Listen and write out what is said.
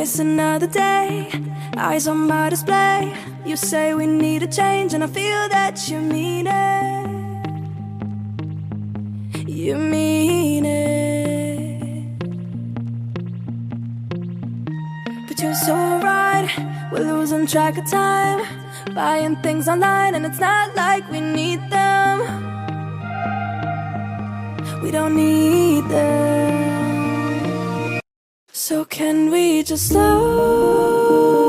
waste another day, eyes on my display. You say we need a change, and I feel that you mean it. You mean it. But you're so right, we're losing track of time, buying things online, and it's not like we need them. We don't need them. So can we just slow